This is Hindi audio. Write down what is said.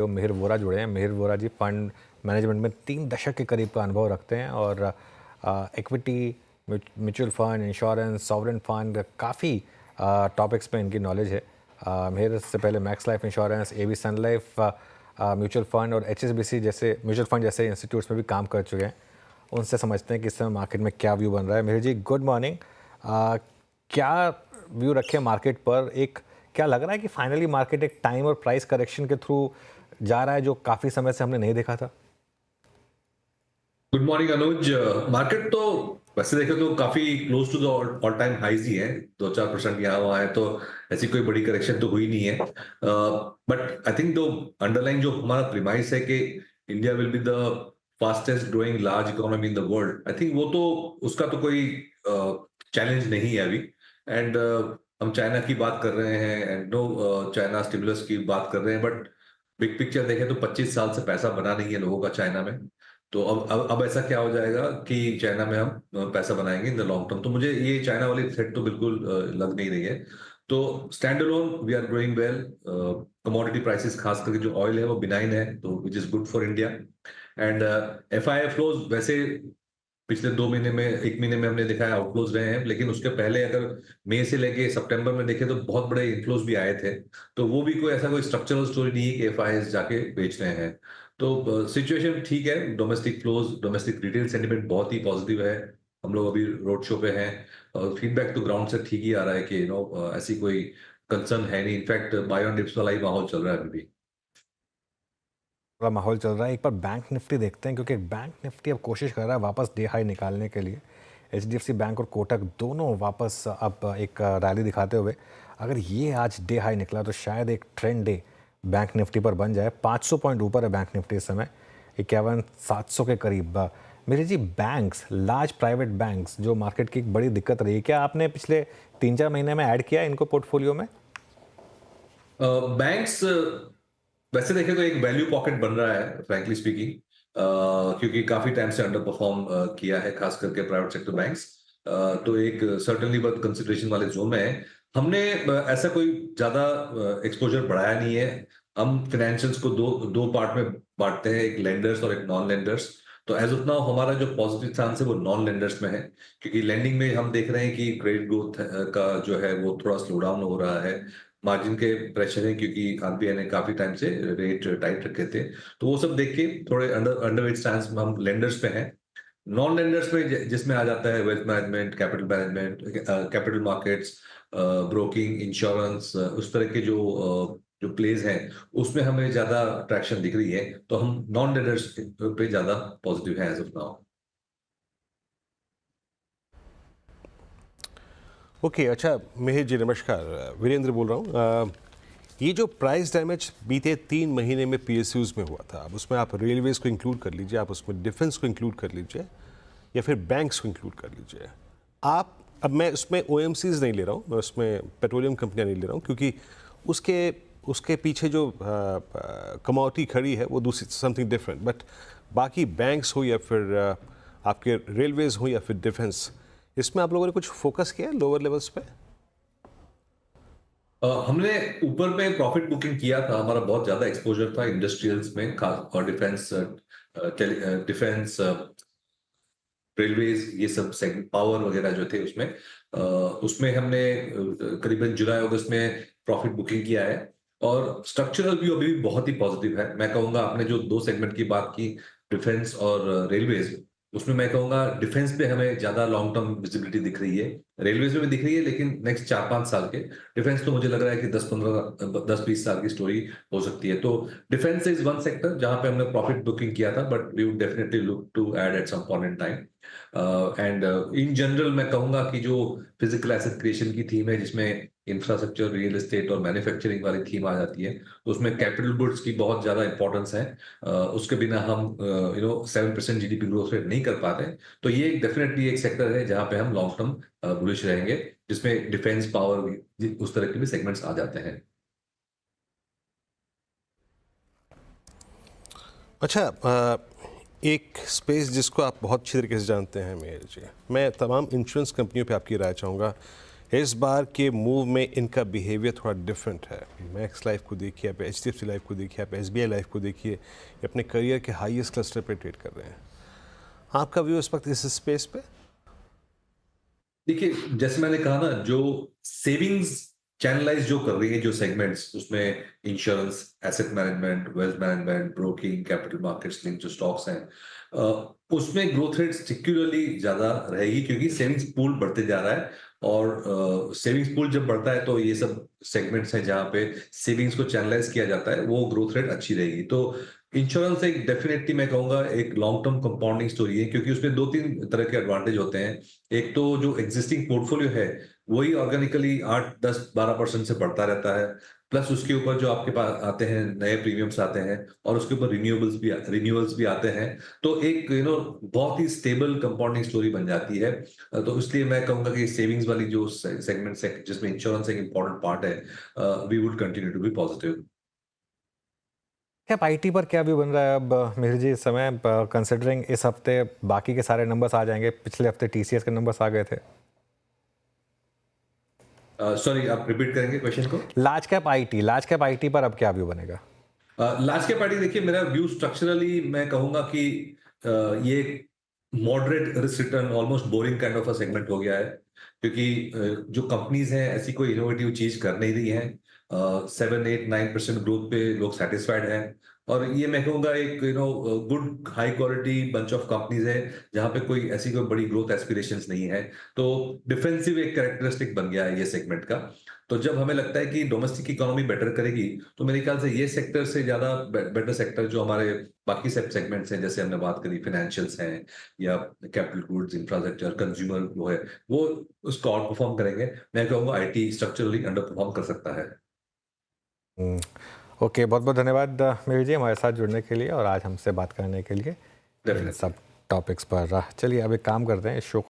तो मिहिर वोरा जुड़े हैं। मिहिर वोरा जी फंड मैनेजमेंट में 3 दशक के करीब का अनुभव रखते हैं और equity, mutual fund, insurance, sovereign fund काफ़ी टॉपिक्स पे इनकी नॉलेज है। मिहिर से पहले मैक्स लाइफ इंश्योरेंस, एवी सन लाइफ म्यूचुअल फंड और एचएसबीसी जैसे म्यूचुअल फंड जैसे इंस्टीट्यूट्स में भी काम कर चुके हैं। उनसे समझते हैं कि इस समय मार्केट में क्या व्यू बन रहा है। मिहिर जी, गुड मॉर्निंग। क्या व्यू रखे मार्केट पर? एक क्या लग रहा है कि फाइनली मार्केट एक टाइम और प्राइस करेक्शन के थ्रू जा रहा है जो काफी समय से हमने नहीं देखा था? गुड मॉर्निंग अनुज। मार्केट तो वैसे देखें तो काफी close to the all time highs ही है। 2-4% यहाँ वहाँ है, तो ऐसी कोई बड़ी करेक्शन तो हुई नहीं है। बट आई थिंक जो अंडरलाइन जो हमारा प्रीमाइस है कि India will be the fastest growing large economy in the world, I think वो तो उसका तो कोई चैलेंज नहीं है अभी। एंड हम चाइना की बात कर रहे हैं एंड नो चाइना स्टिमुलस की बात कर रहे हैं, बट बिग पिक्चर देखें तो 25 साल से पैसा बना नहीं है लोगों का चाइना में। तो अब ऐसा क्या हो जाएगा कि चाइना में हम पैसा बनाएंगे इन द लॉन्ग टर्म? तो मुझे ये चाइना वाली थ्रेट तो बिल्कुल लग नहीं रही है। तो stand alone we are growing well. Commodity prices खास करके जो ऑयल है वो बिनाइन है, तो which is good for India. And FI flows वैसे पिछले 2 महीने में, 1 महीने में हमने देखा है आउटफ्लोज रहे हैं, लेकिन उसके पहले अगर मई से लेके सितंबर में देखे तो बहुत बड़े इनफ्लोज भी आए थे। तो वो भी कोई ऐसा कोई स्ट्रक्चरल स्टोरी नहीं है कि एफआई जाके बेच रहे हैं। तो सिचुएशन ठीक है। Domestic flows, domestic retail sentiment बहुत ही पॉजिटिव है। हम लोग अभी रोड शो पे हैं और फीडबैक तो ग्राउंड से ठीक ही आ रहा है कि ऐसी कोई कंसर्न है नहीं। इनफैक्ट बाय ऑन डिप्स वाला ही माहौल चल रहा है अभी भी। पूरा माहौल चल रहा है। एक बार बैंक निफ्टी देखते हैं, क्योंकि बैंक निफ्टी अब कोशिश कर रहा है वापस डे हाई निकालने के लिए। एचडीएफसी बैंक और कोटक दोनों वापस अब एक रैली दिखाते हुए, अगर ये आज डे हाई निकला तो शायद एक ट्रेंड डे बैंक निफ्टी पर बन जाए। 500 पॉइंट ऊपर है बैंक निफ्टी इस समय, 51,700 के करीब। मेरे जी, बैंक्स, लार्ज प्राइवेट बैंक्स जो मार्केट की एक बड़ी दिक्कत रही है, क्या आपने पिछले 3-4 महीने में ऐड किया इनको पोर्टफोलियो में? बैंक्स वैसे देखें तो एक वैल्यू पॉकेट बन रहा है फ्रैंकली स्पीकिंग, क्योंकि काफी टाइम से अंडर परफॉर्म किया है खास करके प्राइवेट सेक्टर बैंक्स। तो एक सर्टनली वर्थ कंसिडरेशन वाले जोन में है। हमने ऐसा कोई ज्यादा एक्सपोजर बढ़ाया नहीं है। हम फाइनेंशियल्स को दो दो पार्ट में बांटते हैं, एक लेंडर्स और एक नॉन लेंडर्स। तो एज ऑफ नाउ हमारा जो पॉजिटिव चांस है वो नॉन लेंडर्स में है, क्योंकि लेंडिंग में हम देख रहे हैं कि क्रेडिट ग्रोथ का जो है वो थोड़ा स्लो डाउन हो रहा है। मार्जिन के प्रेशर है क्योंकि आरबीआई ने काफी टाइम से रेट टाइट रखे थे। तो वो सब देख के थोड़े अंडरवेट स्टैंस में हम लेंडर्स पे हैं। नॉन लेंडर्स में जिसमें आ जाता है wealth management, capital management, capital markets, broking, insurance, उस तरह के जो प्लेज हैं उसमें हमें ज्यादा अट्रैक्शन दिख रही है। तो हम नॉन लेंडर्स पे ज्यादा पॉजिटिव है एज ऑफ नाउ। ओके, अच्छा मिहिर जी नमस्कार, वीरेंद्र बोल रहा हूँ। ये जो प्राइस डैमेज बीते 3 महीने में पीएसयूज में हुआ था, अब उसमें आप रेलवेज को इंक्लूड कर लीजिए, आप उसमें डिफेंस को इंक्लूड कर लीजिए, या फिर बैंक्स को इंक्लूड कर लीजिए। आप, अब मैं उसमें ओएमसीज नहीं ले रहा हूँ, मैं उसमें पेट्रोलियम कंपनियाँ नहीं ले रहा हूँ, क्योंकि उसके उसके पीछे जो कमोडिटी खड़ी है वो दूसरी समथिंग डिफरेंट। बट बाकी बैंक्स हो या फिर आपके रेलवेज हो या फिर डिफेंस, इसमें आप लोगों ने कुछ फोकस किया है लोअर लेवल्स पे? हमने ऊपर में प्रॉफिट बुकिंग किया था। हमारा बहुत ज्यादा एक्सपोजर था इंडस्ट्रियल्स में खास और डिफेंस, डिफेंस, रेलवेज, ये सब सेगमेंट, पावर वगैरह जो थे उसमें। उसमें हमने करीबन जुलाई अगस्त में प्रॉफिट बुकिंग किया है। और स्ट्रक्चरल व्यू अभी भी बहुत ही पॉजिटिव है। मैं कहूंगा आपने जो दो सेगमेंट की बात की, डिफेंस और रेलवेज, उसमें मैं कहूंगा डिफेंस पे हमें ज्यादा लॉन्ग टर्म विजिबिलिटी दिख रही है। रेलवेज में भी दिख रही है, लेकिन नेक्स्ट 4-5 साल के डिफेंस तो मुझे लग रहा है कि 10-20 साल की स्टोरी हो सकती है। तो डिफेंस इज वन सेक्टर जहां पे हमने प्रॉफिट बुकिंग किया था, but we would definitely look to add at some point in time. And in general मैं कहूंगा कि जो फिजिकल एसेट क्रिएशन की थीम है, जिसमें इंफ्रास्ट्रक्चर, रियल एस्टेट और मैन्युफैक्चरिंग वाली थीम आ जाती है, तो उसमें कैपिटल गुड्स की बहुत ज्यादा इंपॉर्टेंस है। उसके बिना हम 7% जीडीपी ग्रोथ रेट नहीं कर पाते। तो ये डेफिनेटली एक सेक्टर है जहां पे हम लॉन्ग टर्म बुलिश रहेंगे, जिसमें डिफेंस, पावर, उस तरह के भी सेगमेंट्स आ जाते हैं। अच्छा, एक स्पेस जिसको आप बहुत अच्छी तरीके से जानते हैं मेयर जी, मैं तमाम इंश्योरेंस कंपनियों पे आपकी राय चाहूँगा। इस बार के मूव में इनका बिहेवियर थोड़ा डिफरेंट है। मैक्स लाइफ को देखिए, आप HDFC लाइफ को देखिए, आप SBI लाइफ को देखिए, ये अपने करियर के हाईएस्ट क्लस्टर पे ट्रेड कर रहे हैं। आपका व्यू इस वक्त इस स्पेस पे? देखिए, जैसे मैंने कहा ना, जो सेविंग्स चैनलाइज जो कर रही है, जो सेगमेंट्स, उसमें insurance, asset management, wealth management, broking, capital markets link जो स्टॉक्स हैं, उसमें ग्रोथ रेट सेक्युलरली ज्यादा रहेगी, क्योंकि सेविंग्स पूल बढ़ते जा रहा है। और सेविंग्स पूल जब बढ़ता है तो ये सब सेगमेंट्स हैं जहां पे सेविंग्स को चैनलाइज किया जाता है, वो ग्रोथ रेट अच्छी रहेगी। तो इंश्योरेंस एक डेफिनेटली मैं कहूंगा एक लॉन्ग टर्म कंपाउंडिंग स्टोरी है, क्योंकि उसमें दो तीन तरह के एडवांटेज होते हैं। एक तो जो एग्जिस्टिंग पोर्टफोलियो है वही ऑर्गेनिकली 8, 10, 12% से बढ़ता रहता है, प्लस उसके ऊपर जो आपके पास आते हैं नए प्रीमियम्स आते हैं, और उसके ऊपर रिन्यूअल्स भी आते हैं। तो एक बहुत ही स्टेबल कंपाउंडिंग स्टोरी बन जाती है। तो इसलिए मैं कहूंगा कि सेविंग्स वाली जो सेगमेंट्स है जिसमें इंश्योरेंस एक इंपॉर्टेंट पार्ट है, we would continue to be positive. क्या आईटी पर क्या व्यू बन रहा है अब मिहिर जी इस समय, कंसिडरिंग इस हफ्ते बाकी के सारे नंबर्स आ जाएंगे, पिछले हफ्ते टीसीएस के नंबर्स आ गए थे। सॉरी, आप रिपीट करेंगे क्वेश्चन को? लार्ज कैप आईटी पर अब क्या व्यू बनेगा? लास्ट के पार्टी, देखिए मेरा व्यू स्ट्रक्चरली मैं कहूंगा कि ये moderate risk return almost boring kind of a segment हो गया है, क्योंकि जो कंपनीज हैं ऐसी कोई इनोवेटिव चीज कर नहीं रही हैं। 7, 8, 9% ग्रोथ पे लोग सेटिस्फाइड हैं, और ये मैं कहूंगा एक good high quality bunch of companies है जहां पे कोई ऐसी कोई बड़ी ग्रोथ एस्पिरेशंस नहीं है। तो डिफेंसिव एक कैरेक्टरिस्टिक बन गया है ये सेगमेंट का। तो जब हमें लगता है कि डोमेस्टिक इकोनॉमी बेटर करेगी, तो मेरे ख्याल से ये सेक्टर से ज्यादा बेटर सेक्टर जो हमारे बाकी सब सेगमेंट्स हैं, जैसे हमने बात करी फाइनेंशियल्स हैं या कैपिटल गुड्स, इंफ्रास्ट्रक्चर, कंज्यूमर, वो है वो उसको आउट परफॉर्म करेंगे। मैं कहूंगा आईटी स्ट्रक्चरली अंडर परफॉर्म कर सकता है। ओके, बहुत बहुत धन्यवाद मिहिर जी हमारे साथ जुड़ने के लिए और आज हमसे बात करने के लिए इन डेफिनेटली। सब टॉपिक्स पर। चलिए अब एक काम करते हैं, इस शो